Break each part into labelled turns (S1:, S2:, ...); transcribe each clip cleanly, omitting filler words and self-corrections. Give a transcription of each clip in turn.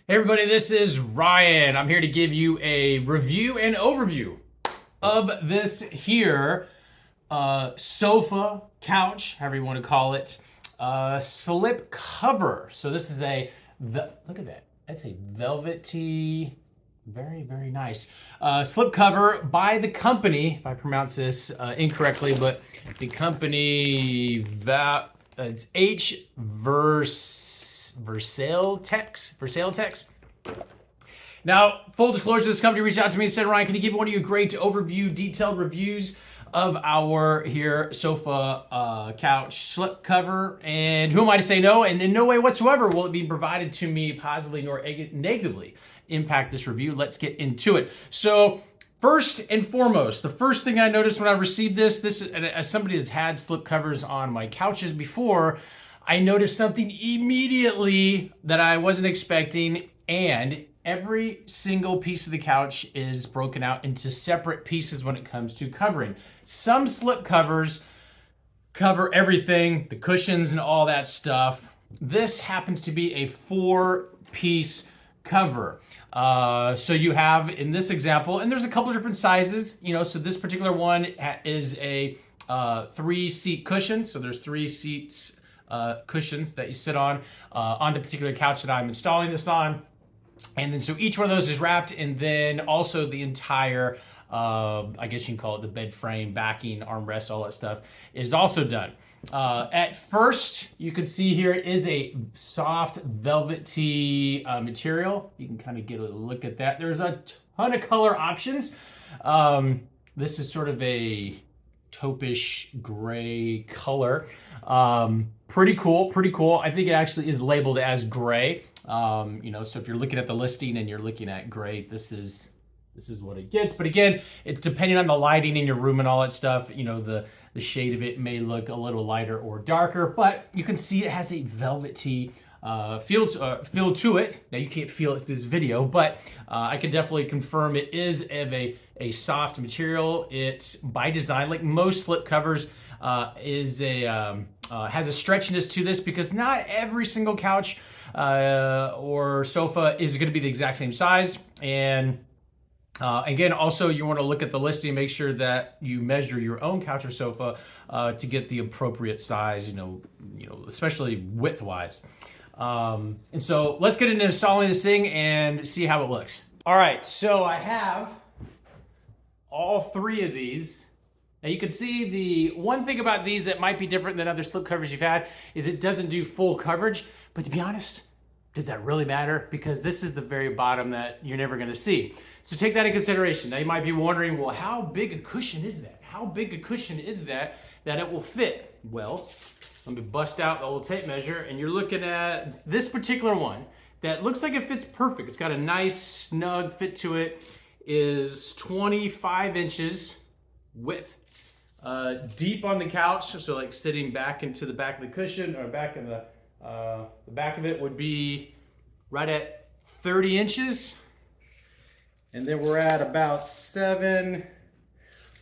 S1: Hey everybody, this is Ryan. I'm here to give you a review and overview of this here sofa, couch, however you want to call it, slip cover. So this is look at that. That's a velvety, very, very nice slip cover by the company, if I pronounce this incorrectly, but the company, it's H. Versale Tex. Now, full disclosure, this company reached out to me and said, Ryan, can you give one of your great overview, detailed reviews of our here sofa, couch, slip cover? And who am I to say no? And in no way whatsoever will it be provided to me positively nor negatively impact this review. Let's get into it. So, first and foremost, the first thing I noticed when I received this as somebody that's had slip covers on my couches before, I noticed something immediately that I wasn't expecting, and every single piece of the couch is broken out into separate pieces when it comes to covering. Some slip covers cover everything, the cushions and all that stuff. This happens to be a 4-piece cover. So you have, in this example, and there's a couple of different sizes, so this particular one is a 3-seat cushion. So there's 3 seats, cushions that you sit on the particular couch that I'm installing this on. And then so each one of those is wrapped, and then also the entire, I guess you can call it the bed frame, backing, armrest, all that stuff is also done. At first, you can see here is a soft velvety material. You can kind of get a look at that. There's a ton of color options. This is sort of a taupish gray color. Pretty cool. I think it actually is labeled as gray. So if you're looking at the listing and you're looking at gray, this is what it gets. But again, it depending on the lighting in your room and all that stuff, the shade of it may look a little lighter or darker, but you can see it has a velvety feel to it. Now you can't feel it through this video, but I can definitely confirm it is of a soft material. It's by design, like most slip covers, has a stretchiness to this because not every single couch or sofa is going to be the exact same size. And again, also you want to look at the listing and make sure that you measure your own couch or sofa to get the appropriate size, especially width-wise. And so let's get into installing this thing and see how it looks. All right, so I have all 3 of these. Now you can see the one thing about these that might be different than other slip covers you've had is it doesn't do full coverage, but to be honest, does that really matter? Because this is the very bottom that you're never gonna see. So take that in consideration. Now you might be wondering, well, how big a cushion is that? How big a cushion is that it will fit? Well, let me bust out the old tape measure, and you're looking at this particular one that looks like it fits perfect. It's got a nice snug fit to it, is 25 inches width. Deep on the couch, so like sitting back into the back of the cushion or back of the back of it would be right at 30 inches. And then we're at about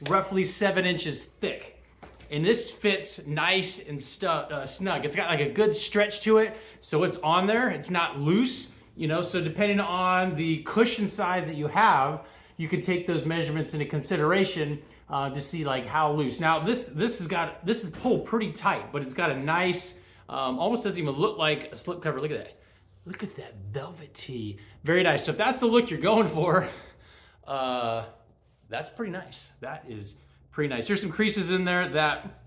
S1: roughly 7 inches thick. And this fits nice and snug. It's got like a good stretch to it, so it's on there. It's not loose, so depending on the cushion size that you have, you can take those measurements into consideration to see like how loose. Now this is pulled pretty tight, but it's got a nice, almost doesn't even look like a slip cover. Look at that. Look at that velvety. Very nice. So if that's the look you're going for, that's pretty nice. That is pretty nice. There's some creases in there that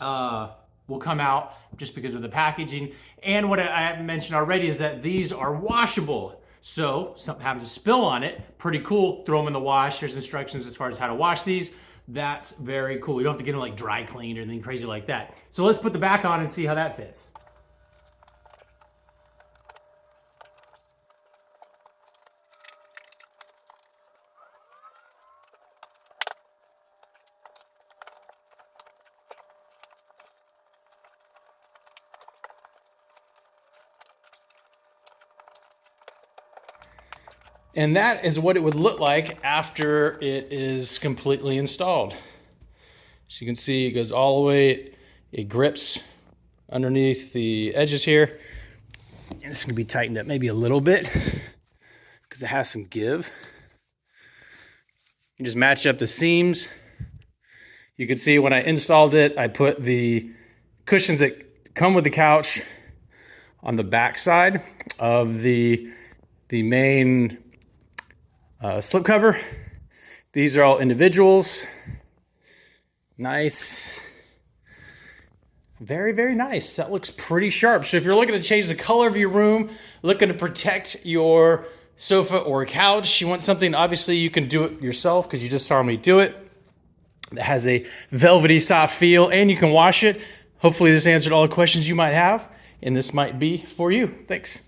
S1: will come out just because of the packaging. And what I mentioned already is that these are washable. So something happens to spill on it, pretty cool, throw them in the wash. There's instructions as far as how to wash these. That's very cool. You don't have to get them like dry cleaned or anything crazy like that. So let's put the back on and see how that fits. And that is what it would look like after it is completely installed. So you can see it goes all the way, it grips underneath the edges here. And this can be tightened up maybe a little bit because it has some give. You just match up the seams. You can see when I installed it, I put the cushions that come with the couch on the back side of the main slipcover. These are all individuals. Nice. Very, very nice. That looks pretty sharp. So if you're looking to change the color of your room, looking to protect your sofa or couch, you want something, obviously you can do it yourself because you just saw me do it. It has a velvety soft feel and you can wash it. Hopefully this answered all the questions you might have and this might be for you. Thanks.